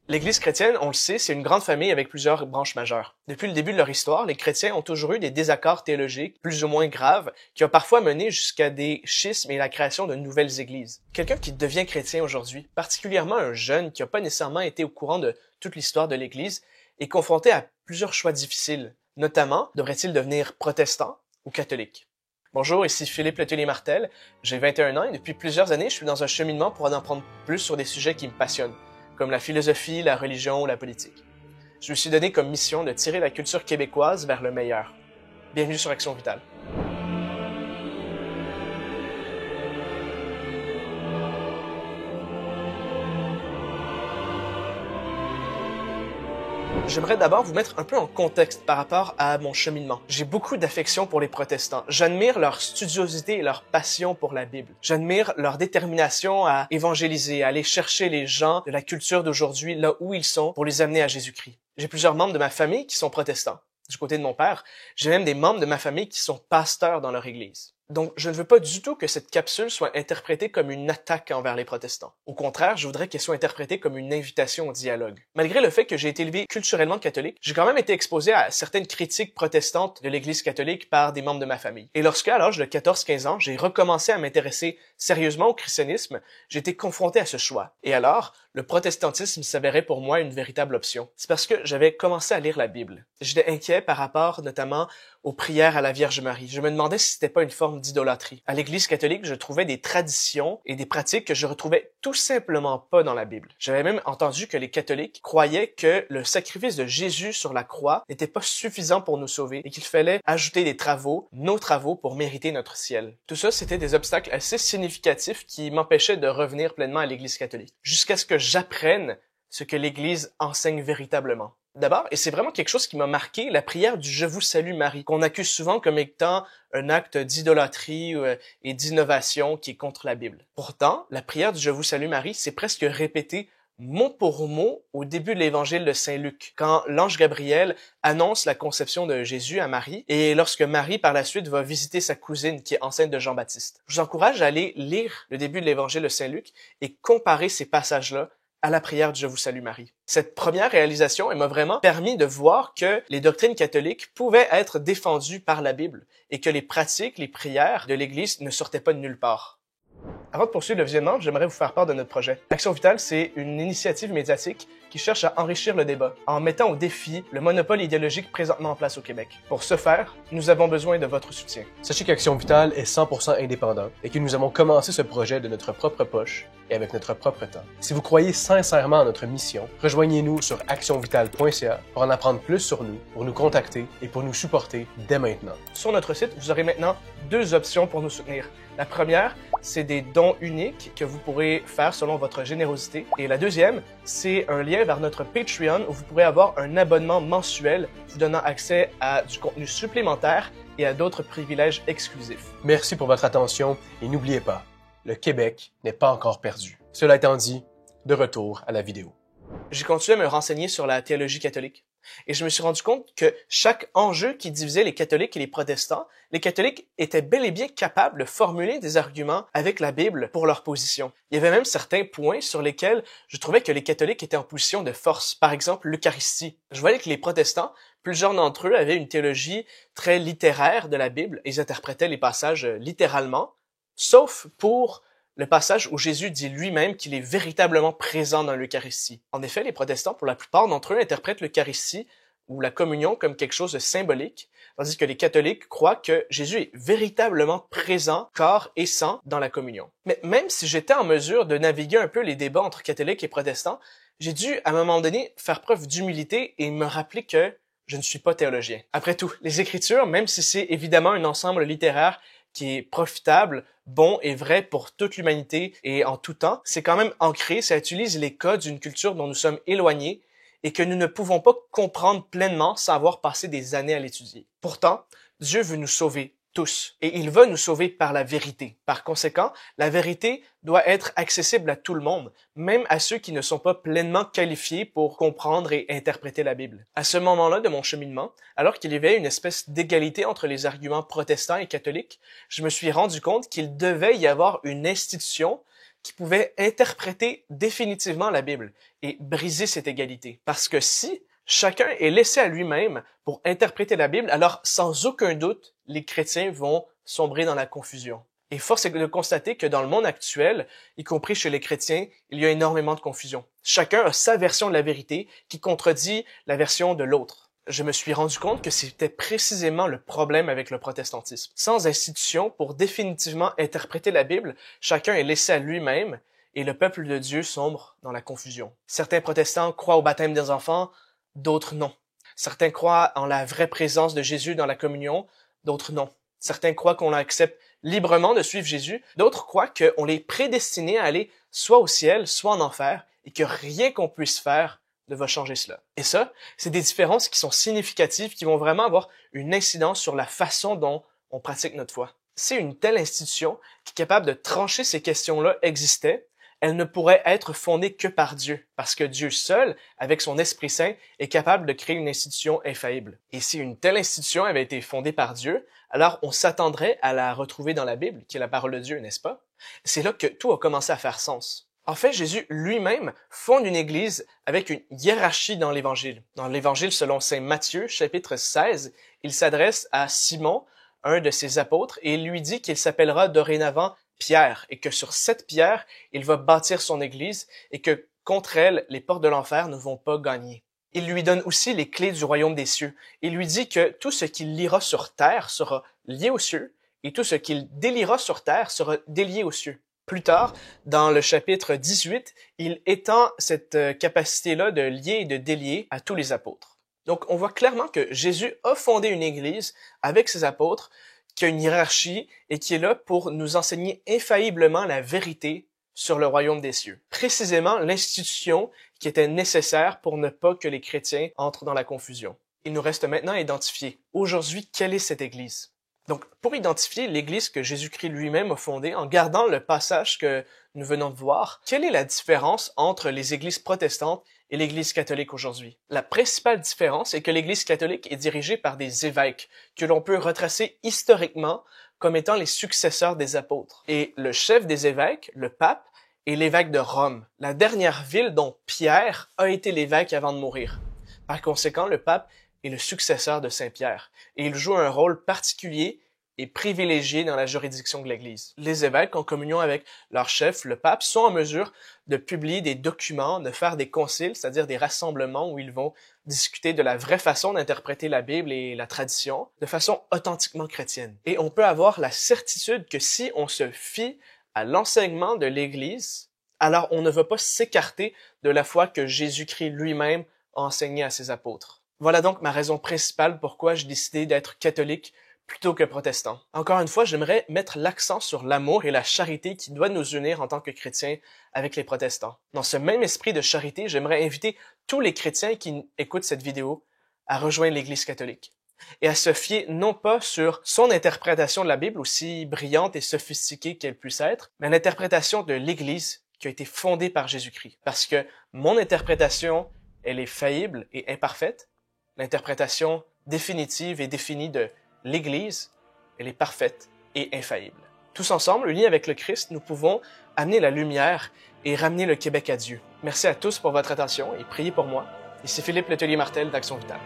L'Église chrétienne, on le sait, c'est une grande famille avec plusieurs branches majeures. Depuis le début de leur histoire, les chrétiens ont toujours eu des désaccords théologiques plus ou moins graves qui ont parfois mené jusqu'à des schismes et la création de nouvelles églises. Quelqu'un qui devient chrétien aujourd'hui, particulièrement un jeune qui n'a pas nécessairement été au courant de toute l'histoire de l'Église, est confronté à plusieurs choix difficiles. Notamment, devrait-il devenir protestant ou catholique? Bonjour, ici Philippe Letellier-Martel, j'ai 21 ans et depuis plusieurs années, je suis dans un cheminement pour en apprendre plus sur des sujets qui me passionnent, comme la philosophie, la religion ou la politique. Je me suis donné comme mission de tirer la culture québécoise vers le meilleur. Bienvenue sur Action Vitale. J'aimerais d'abord vous mettre un peu en contexte par rapport à mon cheminement. J'ai beaucoup d'affection pour les protestants. J'admire leur studiosité et leur passion pour la Bible. J'admire leur détermination à évangéliser, à aller chercher les gens de la culture d'aujourd'hui là où ils sont pour les amener à Jésus-Christ. J'ai plusieurs membres de ma famille qui sont protestants. Du côté de mon père, j'ai même des membres de ma famille qui sont pasteurs dans leur église. Donc, je ne veux pas du tout que cette capsule soit interprétée comme une attaque envers les protestants. Au contraire, je voudrais qu'elle soit interprétée comme une invitation au dialogue. Malgré le fait que j'ai été élevé culturellement catholique, j'ai quand même été exposé à certaines critiques protestantes de l'Église catholique par des membres de ma famille. Et lorsque, à l'âge de 14-15 ans, j'ai recommencé à m'intéresser sérieusement au christianisme, j'ai été confronté à ce choix. Et alors, le protestantisme s'avérait pour moi une véritable option. C'est parce que j'avais commencé à lire la Bible. J'étais inquiet par rapport notamment aux prières à la Vierge Marie. Je me demandais si c'était pas une forme d'idolâtrie. À l'Église catholique, je trouvais des traditions et des pratiques que je retrouvais tout simplement pas dans la Bible. J'avais même entendu que les catholiques croyaient que le sacrifice de Jésus sur la croix n'était pas suffisant pour nous sauver et qu'il fallait ajouter des travaux, nos travaux, pour mériter notre ciel. Tout ça, c'était des obstacles assez significatifs qui m'empêchaient de revenir pleinement à l'Église catholique. Jusqu'à ce que j'apprenne ce que l'Église enseigne véritablement. D'abord, et c'est vraiment quelque chose qui m'a marqué, la prière du « Je vous salue Marie », qu'on accuse souvent comme étant un acte d'idolâtrie et d'innovation qui est contre la Bible. Pourtant, la prière du « Je vous salue Marie », c'est presque répété mot pour mot au début de l'évangile de Saint Luc, quand l'ange Gabriel annonce la conception de Jésus à Marie, et lorsque Marie, par la suite, va visiter sa cousine qui est enceinte de Jean-Baptiste. Je vous encourage à aller lire le début de l'évangile de Saint Luc et comparer ces passages-là à la prière du « Je vous salue Marie ». Cette première réalisation, elle m'a vraiment permis de voir que les doctrines catholiques pouvaient être défendues par la Bible et que les pratiques, les prières de l'Église ne sortaient pas de nulle part. Avant de poursuivre le visionnement, j'aimerais vous faire part de notre projet. Action Vitale, c'est une initiative médiatique qui cherche à enrichir le débat en mettant au défi le monopole idéologique présentement en place au Québec. Pour ce faire, nous avons besoin de votre soutien. Sachez qu'Action Vitale est 100% indépendant et que nous avons commencé ce projet de notre propre poche et avec notre propre temps. Si vous croyez sincèrement à notre mission, rejoignez-nous sur actionvitale.ca pour en apprendre plus sur nous, pour nous contacter et pour nous supporter dès maintenant. Sur notre site, vous aurez maintenant deux options pour nous soutenir. La première, c'est des dons uniques que vous pourrez faire selon votre générosité. Et la deuxième, c'est un lien vers notre Patreon où vous pourrez avoir un abonnement mensuel vous donnant accès à du contenu supplémentaire et à d'autres privilèges exclusifs. Merci pour votre attention et n'oubliez pas, le Québec n'est pas encore perdu. Cela étant dit, de retour à la vidéo. J'ai continué à me renseigner sur la théologie catholique. Et je me suis rendu compte que chaque enjeu qui divisait les catholiques et les protestants, les catholiques étaient bel et bien capables de formuler des arguments avec la Bible pour leur position. Il y avait même certains points sur lesquels je trouvais que les catholiques étaient en position de force. Par exemple, l'Eucharistie. Je voyais que les protestants, plusieurs d'entre eux avaient une théologie très littéraire de la Bible. Ils interprétaient les passages littéralement, sauf pour le passage où Jésus dit lui-même qu'il est véritablement présent dans l'Eucharistie. En effet, les protestants, pour la plupart d'entre eux, interprètent l'Eucharistie ou la communion comme quelque chose de symbolique, tandis que les catholiques croient que Jésus est véritablement présent, corps et sang, dans la communion. Mais même si j'étais en mesure de naviguer un peu les débats entre catholiques et protestants, j'ai dû, à un moment donné, faire preuve d'humilité et me rappeler que je ne suis pas théologien. Après tout, les Écritures, même si c'est évidemment un ensemble littéraire qui est profitable, bon et vrai pour toute l'humanité et en tout temps, c'est quand même ancré, ça utilise les codes d'une culture dont nous sommes éloignés et que nous ne pouvons pas comprendre pleinement sans avoir passé des années à l'étudier. Pourtant, Dieu veut nous sauver tous et il va nous sauver par la vérité. Par conséquent, la vérité doit être accessible à tout le monde, même à ceux qui ne sont pas pleinement qualifiés pour comprendre et interpréter la Bible. À ce moment-là de mon cheminement, alors qu'il y avait une espèce d'égalité entre les arguments protestants et catholiques, je me suis rendu compte qu'il devait y avoir une institution qui pouvait interpréter définitivement la Bible et briser cette égalité. Parce que si chacun est laissé à lui-même pour interpréter la Bible, alors sans aucun doute, les chrétiens vont sombrer dans la confusion. Et force est de constater que dans le monde actuel, y compris chez les chrétiens, il y a énormément de confusion. Chacun a sa version de la vérité qui contredit la version de l'autre. Je me suis rendu compte que c'était précisément le problème avec le protestantisme. Sans institution pour définitivement interpréter la Bible, chacun est laissé à lui-même et le peuple de Dieu sombre dans la confusion. Certains protestants croient au baptême des enfants, d'autres non. Certains croient en la vraie présence de Jésus dans la communion, d'autres non. Certains croient qu'on accepte librement de suivre Jésus, d'autres croient qu'on est prédestiné à aller soit au ciel, soit en enfer, et que rien qu'on puisse faire ne va changer cela. Et ça, c'est des différences qui sont significatives, qui vont vraiment avoir une incidence sur la façon dont on pratique notre foi. Si une telle institution qui est capable de trancher ces questions-là existait, elle ne pourrait être fondée que par Dieu, parce que Dieu seul, avec son Esprit Saint, est capable de créer une institution infaillible. Et si une telle institution avait été fondée par Dieu, alors on s'attendrait à la retrouver dans la Bible, qui est la parole de Dieu, n'est-ce pas? C'est là que tout a commencé à faire sens. En fait, Jésus lui-même fonde une église avec une hiérarchie dans l'Évangile. Dans l'Évangile selon saint Matthieu, chapitre 16, il s'adresse à Simon, un de ses apôtres, et il lui dit qu'il s'appellera dorénavant Pierre, et que sur cette pierre, il va bâtir son église, et que contre elle, les portes de l'enfer ne vont pas gagner. Il lui donne aussi les clés du royaume des cieux. Il lui dit que tout ce qu'il liera sur terre sera lié aux cieux, et tout ce qu'il déliera sur terre sera délié aux cieux. Plus tard, dans le chapitre 18, il étend cette capacité-là de lier et de délier à tous les apôtres. Donc, on voit clairement que Jésus a fondé une église avec ses apôtres, qui a une hiérarchie et qui est là pour nous enseigner infailliblement la vérité sur le royaume des cieux. Précisément l'institution qui était nécessaire pour ne pas que les chrétiens entrent dans la confusion. Il nous reste maintenant à identifier aujourd'hui quelle est cette église. Donc, pour identifier l'église que Jésus-Christ lui-même a fondée, en gardant le passage que nous venons de voir, quelle est la différence entre les églises protestantes et l'Église catholique aujourd'hui? La principale différence est que l'Église catholique est dirigée par des évêques, que l'on peut retracer historiquement comme étant les successeurs des apôtres. Et le chef des évêques, le pape, est l'évêque de Rome, la dernière ville dont Pierre a été l'évêque avant de mourir. Par conséquent, le pape est le successeur de Saint Pierre, et il joue un rôle particulier et privilégié dans la juridiction de l'Église. Les évêques, en communion avec leur chef, le pape, sont en mesure de publier des documents, de faire des conciles, c'est-à-dire des rassemblements où ils vont discuter de la vraie façon d'interpréter la Bible et la tradition, de façon authentiquement chrétienne. Et on peut avoir la certitude que si on se fie à l'enseignement de l'Église, alors on ne va pas s'écarter de la foi que Jésus-Christ lui-même a enseignée à ses apôtres. Voilà donc ma raison principale pourquoi j'ai décidé d'être catholique plutôt que protestant. Encore une fois, j'aimerais mettre l'accent sur l'amour et la charité qui doit nous unir en tant que chrétiens avec les protestants. Dans ce même esprit de charité, j'aimerais inviter tous les chrétiens qui écoutent cette vidéo à rejoindre l'Église catholique et à se fier non pas sur son interprétation de la Bible, aussi brillante et sophistiquée qu'elle puisse être, mais à l'interprétation de l'Église qui a été fondée par Jésus-Christ. Parce que mon interprétation, elle est faillible et imparfaite. L'interprétation définitive et définie de l'Église, elle est parfaite et infaillible. Tous ensemble, unis avec le Christ, nous pouvons amener la lumière et ramener le Québec à Dieu. Merci à tous pour votre attention et priez pour moi. Ici Philippe Letellier-Martel d'Action Vitale.